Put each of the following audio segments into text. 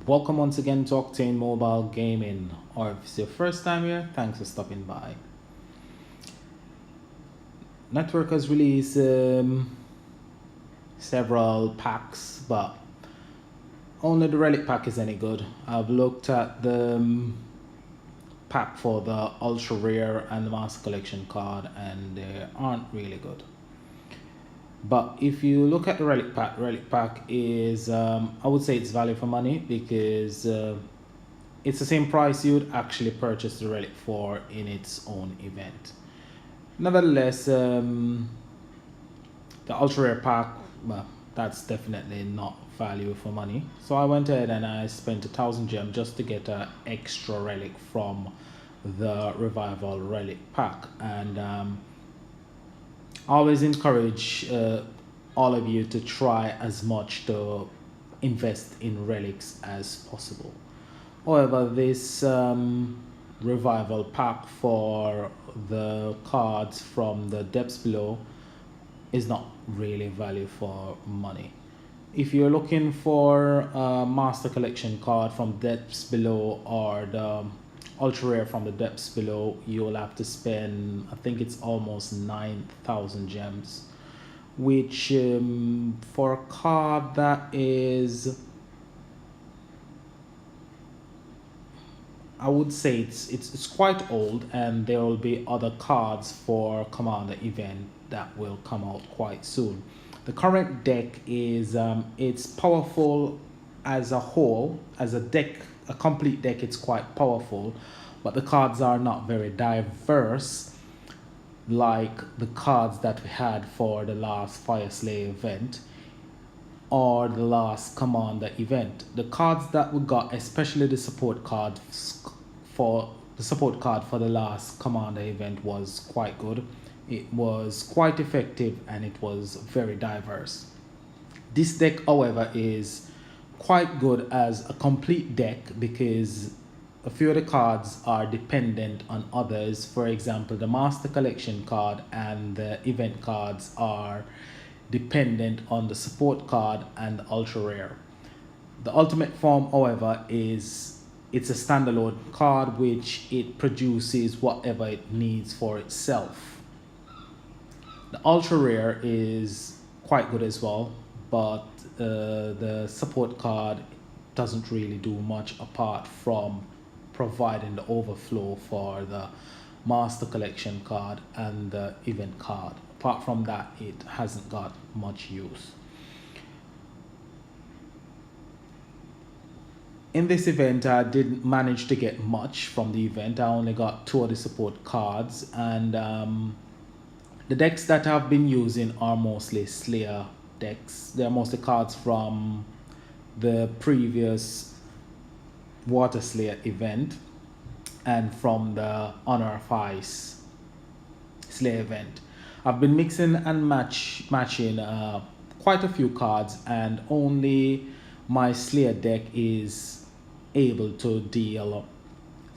Welcome once again to Octane Mobile Gaming, or if it's your first time here, thanks for stopping by. Network has released several packs, but only the Relic pack is any good. I've looked at the pack for the Ultra Rare and the Master Collection card, and they aren't really good. But if you look at the Relic pack is, I would say it's value for money because it's the same price you'd actually purchase the Relic for in its own event. Nevertheless, the Ultra Rare pack, well, that's definitely not value for money. So I went ahead and I spent 1,000 gems just to get an extra Relic from the Revival Relic pack. And I always encourage all of you to try as much to invest in relics as possible. However, this revival pack for the cards from the depths below is not really value for money. If you're looking for a master collection card from depths below or the ultra rare from the depths below, you'll have to spend, I think it's almost 9,000 gems, which for a card that is, I would say it's quite old, and there will be other cards for Commander event that will come out quite soon. The current deck is it's powerful as a whole, as a deck, a complete deck. It's quite powerful, but the cards are not very diverse like the cards that we had for the last Fire Slayer event or the last Commander event. The cards that we got, especially the support card for the last Commander event, was quite good. It was quite effective and it was very diverse. This deck, however, is quite good as a complete deck because a few of the cards are dependent on others. For example, the Master Collection card and the event cards are dependent on the support card and the Ultra Rare. The Ultimate Form, however, it's a standalone card which it produces whatever it needs for itself. The Ultra Rare is quite good as well, but the support card doesn't really do much apart from providing the overflow for the Master Collection card and the event card. Apart from that, it hasn't got much use. In this event, I didn't manage to get much from the event. I only got 2 of the support cards, and the decks that I've been using are mostly Slayer decks. They're mostly cards from the previous Water Slayer event and from the Honor of Ice Slayer event. I've been mixing and matching quite a few cards, and only my Slayer deck is able to deal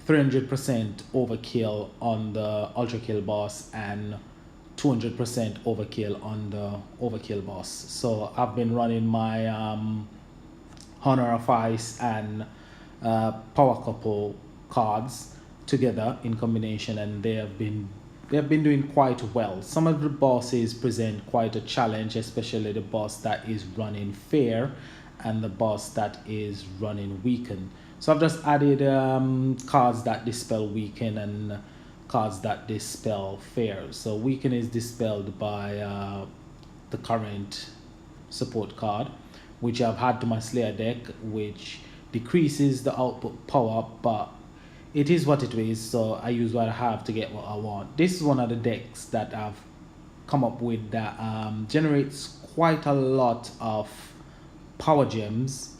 300% overkill on the Ultra Kill boss and 200% overkill on the overkill boss. So I've been running my Honor of Ice and Power Couple cards together in combination, and they have been doing quite well. Some of the bosses present quite a challenge, especially the boss that is running fair and the boss that is running weaken. So I've just added cards that dispel weaken and cards that dispel fair. So weaken is dispelled by the current support card, which I've had to my Slayer deck, which decreases the output power, but it is what it is, so I use what I have to get what I want. This is one of the decks that I've come up with that generates quite a lot of power gems,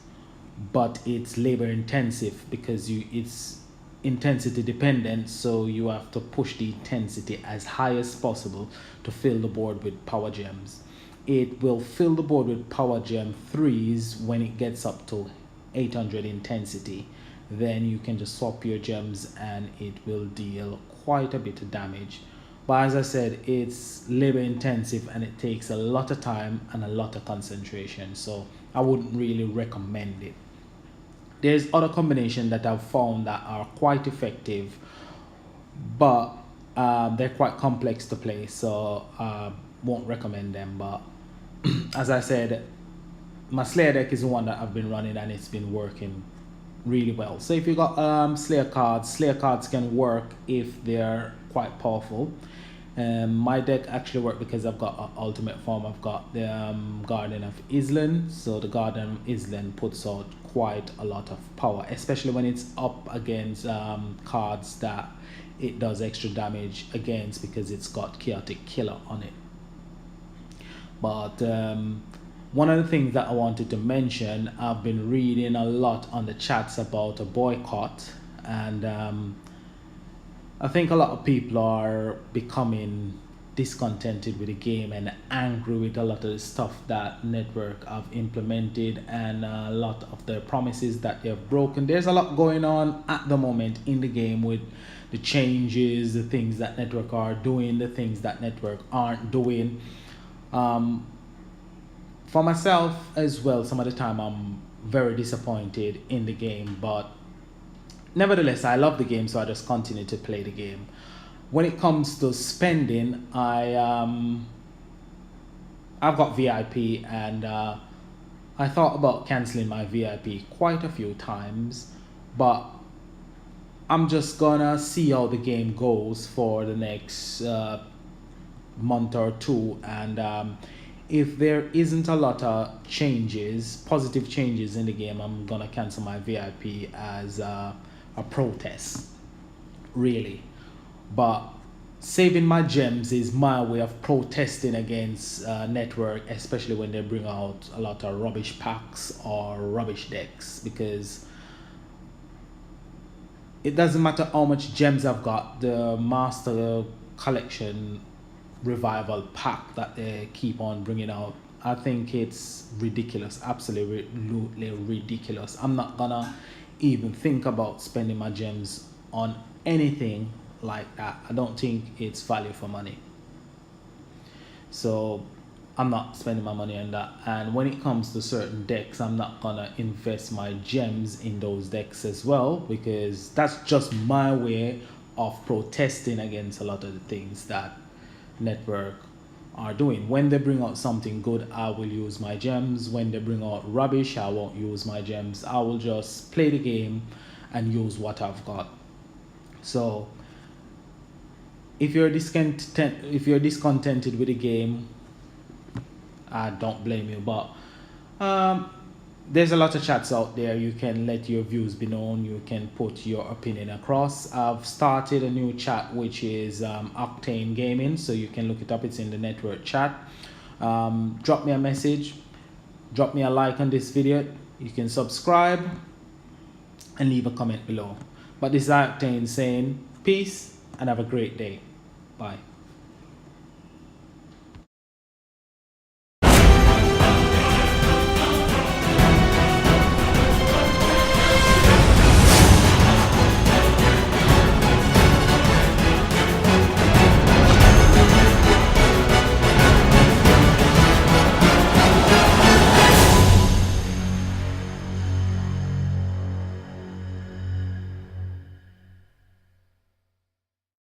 but it's labor intensive because it's intensity dependent, so you have to push the intensity as high as possible to fill the board with power gems. It will fill the board with power gem 3s when it gets up to 800 intensity. Then you can just swap your gems and it will deal quite a bit of damage. But as I said, it's labor intensive and it takes a lot of time and a lot of concentration, so I wouldn't really recommend it. There's other combinations that I've found that are quite effective, but they're quite complex to play, so won't recommend them. But as I said, my Slayer deck is the one that I've been running and it's been working really well. So if you got Slayer cards can work if they're quite powerful. My deck actually worked because I've got an ultimate form. I've got the Guardian of Island, so the Guardian of Island puts out quite a lot of power, especially when it's up against cards that it does extra damage against because it's got Chaotic Killer on it. But one of the things that I wanted to mention, I've been reading a lot on the chats about a boycott, and I think a lot of people are becoming discontented with the game and angry with a lot of the stuff that network have implemented and a lot of the promises that they have broken. There's a lot going on at the moment in the game with the changes, the things that network are doing, the things that network aren't doing. For myself as well, some of the time I'm very disappointed in the game, but nevertheless, I love the game, so I just continue to play the game. When it comes to spending, I've got VIP, and I thought about canceling my VIP quite a few times, but I'm just gonna see how the game goes for the next month or two, and if there isn't a lot of changes, positive changes in the game, I'm gonna cancel my VIP as a protest, really. But saving my gems is my way of protesting against network, especially when they bring out a lot of rubbish packs or rubbish decks, because it doesn't matter how much gems I've got, the Master Collection Revival pack that they keep on bringing out, I think it's ridiculous, absolutely ridiculous. I'm not gonna even think about spending my gems on anything like that. I don't think it's value for money, so I'm not spending my money on that. And when it comes to certain decks, I'm not gonna invest my gems in those decks as well, because that's just my way of protesting against a lot of the things that network are doing. When they bring out something good, I will use my gems. When they bring out rubbish, I won't use my gems. I will just play the game and use what I've got. So if you're discontented with the game, I don't blame you. But there's a lot of chats out there. You can let your views be known. You can put your opinion across. I've started a new chat, which is Octane Gaming, so you can look it up. It's in the network chat. Drop me a message. Drop me a like on this video. You can subscribe and leave a comment below. But this is Octane saying peace and have a great day. Bye.